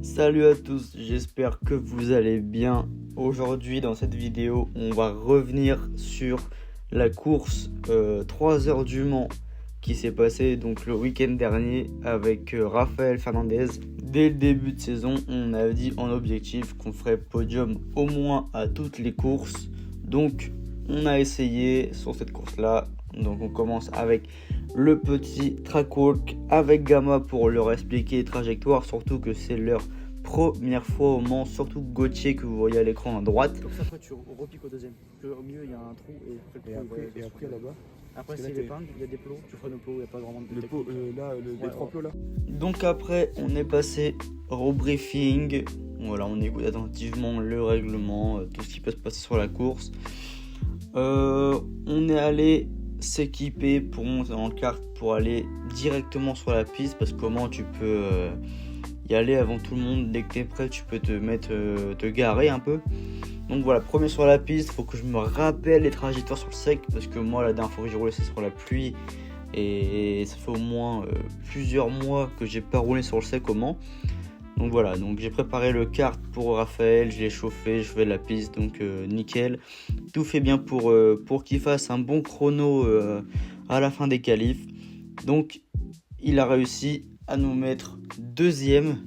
Salut à tous, j'espère que vous allez bien. Aujourd'hui dans cette vidéo, on va revenir sur la course 3 heures du Mans qui s'est passée donc le week-end dernier avec Raphaël Fernandez. Dès le début de saison, on a dit en objectif qu'on ferait podium au moins à toutes les courses. Donc on a essayé sur cette course-là. Donc on commence avec le petit track walk avec Gamma pour leur expliquer les trajectoires, surtout que c'est leur première fois au Mans, surtout Gauthier que vous voyez à l'écran à droite. Donc ça, après tu repiques au deuxième. Au milieu il y a un trou et après là-bas. Après c'est l'épingle, il y a des plots, tu freines au plot, il n'y a pas vraiment de pot, les 3 plots là. Donc après on est passé au briefing. Voilà, on écoute attentivement le règlement, tout ce qui peut se passer sur la course. On est allé s'équiper pour monter en kart pour aller directement sur la piste, parce que comment tu peux y aller avant tout le monde. Dès que tu es prêt, tu peux te garer un peu. Donc voilà, premier sur la piste, faut que je me rappelle les trajectoires sur le sec, parce que moi la dernière fois que j'ai roulé c'est sur la pluie et ça fait au moins plusieurs mois que j'ai pas roulé sur le sec au Mans. Donc voilà, donc j'ai préparé le kart pour Raphaël, je l'ai chauffé, je fais la piste, donc nickel. Tout fait bien pour qu'il fasse un bon chrono à la fin des qualifs. Donc il a réussi à nous mettre deuxième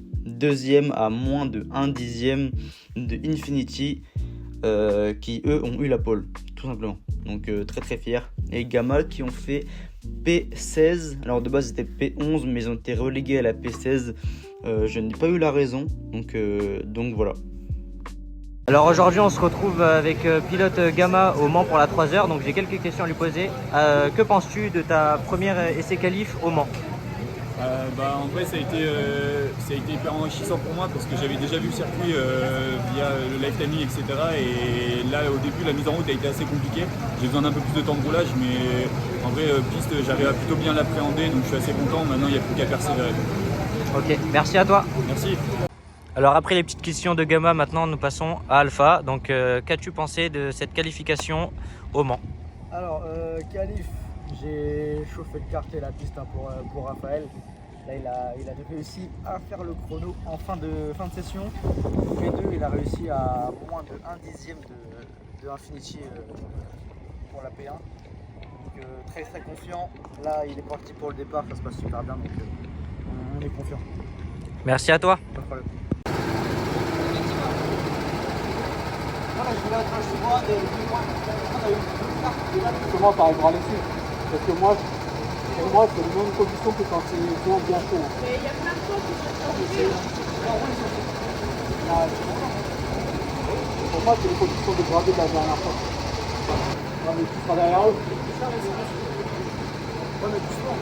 à moins de 1 dixième de Infinity, qui eux ont eu la pole, tout simplement. Donc très très fier. Et Gamma qui ont fait P16, alors de base c'était P11 mais ils ont été relégués à la P16. Je n'ai pas eu la raison, donc voilà. Alors aujourd'hui on se retrouve avec pilote Gamma au Mans pour la 3 heures, donc j'ai quelques questions à lui poser. Que penses-tu de ta première essai qualif au Mans? En vrai ça a été hyper enrichissant pour moi, parce que j'avais déjà vu le circuit via le live timing, etc. Et là au début la mise en route a été assez compliquée. J'ai besoin d'un peu plus de temps de roulage, mais en vrai piste j'arrive à plutôt bien l'appréhender, donc je suis assez content. Maintenant il n'y a plus qu'à persévérer. Ok, merci à toi. Merci. Alors après les petites questions de Gamma, maintenant nous passons à Alpha. Donc qu'as-tu pensé de cette qualification au Mans? Alors qualif, j'ai chauffé le kart et la piste pour Raphaël. Là il a réussi à faire le chrono en fin de session. Donc les deux, il a réussi à moins de 1 dixième de Infinity pour la P1. Donc très très confiant. Là il est parti pour le départ, ça se passe super bien, donc on est confiant. Merci à toi. Pas de problème. Je voulais être chez moi, Comment t'arriveras là-dessus? Parce que moi, pour moi c'est les mêmes conditions que quand c'est bien chaud. Mais il y a plein de choses qui sont changées. Pour moi c'est les conditions de grader de la dernière fois. Non mais tu seras derrière eux. Ouais, mais doucement.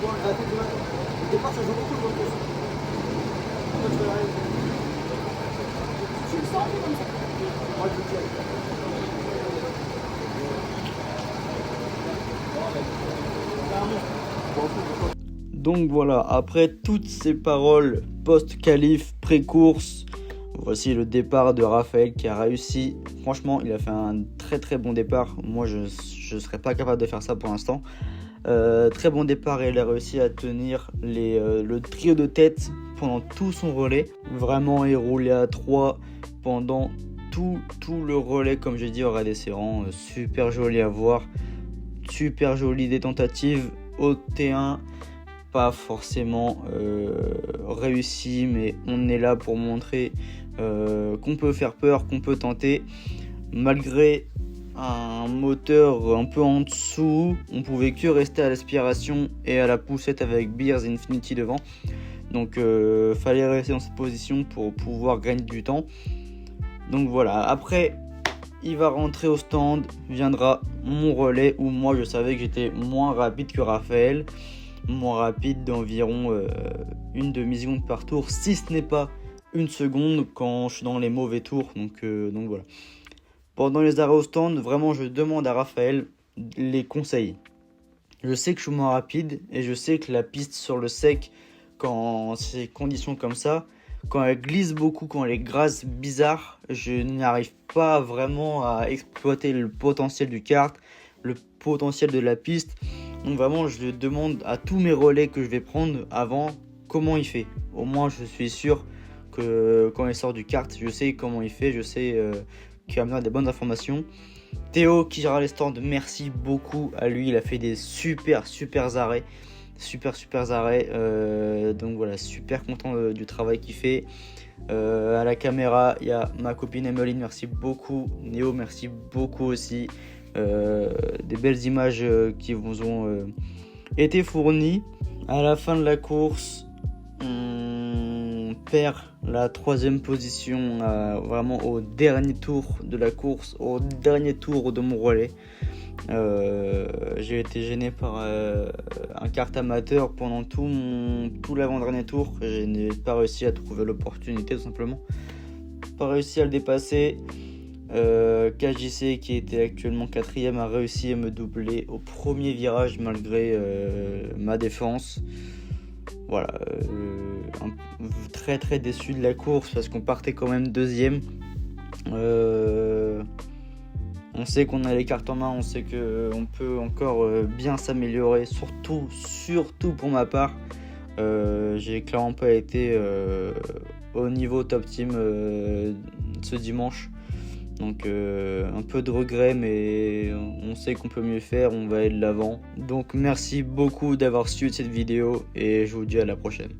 Bon, au départ, ça joue beaucoup de choses. Tu le sens comme ça? Moi, je le tiens. Donc voilà, après toutes ces paroles post-qualif, pré-course, voici le départ de Raphaël qui a réussi. Franchement, il a fait un très très bon départ. Moi, je ne serais pas capable de faire ça pour l'instant. Très bon départ, et il a réussi à tenir le trio de tête pendant tout son relais. Vraiment, il roulait à 3 pendant tout le relais, comme j'ai dit, au Ras des Serrans. Super joli à voir, super joli des tentatives au T1. Pas forcément réussi, mais on est là pour montrer qu'on peut faire peur, qu'on peut tenter. Malgré un moteur un peu en dessous, on pouvait que rester à l'aspiration et à la poussette avec Beers Infinity devant. Donc fallait rester dans cette position pour pouvoir gagner du temps. Donc voilà, après il va rentrer au stand, viendra mon relais où moi je savais que j'étais moins rapide que Raphaël. Moins rapide d'environ une demi-seconde par tour, si ce n'est pas une seconde quand je suis dans les mauvais tours. Donc voilà. Pendant les arrêts au stand, vraiment je demande à Raphaël les conseils. Je sais que je suis moins rapide et je sais que la piste sur le sec, quand c'est conditions comme ça, quand elle glisse beaucoup, quand elle est grasse, bizarre, je n'arrive pas vraiment à exploiter le potentiel du kart, le potentiel de la piste. Donc vraiment, je demande à tous mes relais que je vais prendre avant comment il fait. Au moins, je suis sûr que quand il sort du kart, je sais comment il fait, je sais qu'il va me donner des bonnes informations. Théo qui gère les stands, merci beaucoup à lui, il a fait des super arrêts. Super arrêts. Donc voilà, super content du travail qu'il fait. À la caméra, il y a ma copine Emeline, merci beaucoup. Néo, merci beaucoup aussi. Des belles images qui vous ont été fournies. À la fin de la course, on perd la 3e position vraiment au dernier tour de la course, au dernier tour de mon relais. J'ai été gêné par un kart amateur pendant tout l'avant-dernier tour. Je n'ai pas réussi à trouver l'opportunité, tout simplement. Pas réussi à le dépasser. KJC qui était actuellement 4e a réussi à me doubler au premier virage malgré ma défense. Voilà, très déçu de la course parce qu'on partait quand même 2e. On sait qu'on a les cartes en main, on sait qu'on peut encore bien s'améliorer, surtout pour ma part. J'ai clairement pas été au niveau top team ce dimanche. Donc un peu de regret, mais on sait qu'on peut mieux faire, on va aller de l'avant. Donc merci beaucoup d'avoir suivi cette vidéo et je vous dis à la prochaine.